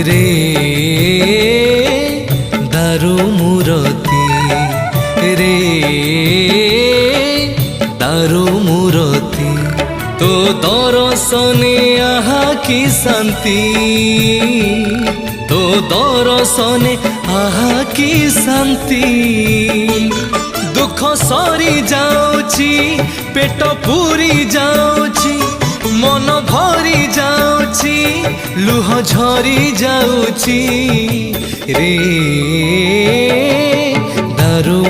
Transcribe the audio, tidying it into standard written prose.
রে দারু মূরতি রে দারু মূরতি তো দর্শনে আহা কি শান্তি তো দর্শনে আহা কি শান্তি দুঃখ সরি যাଉଛି পেট পুরি যাଉଛି মন ভরি যাଉଛି লুহ ঝরি যাଉଛି রে দারু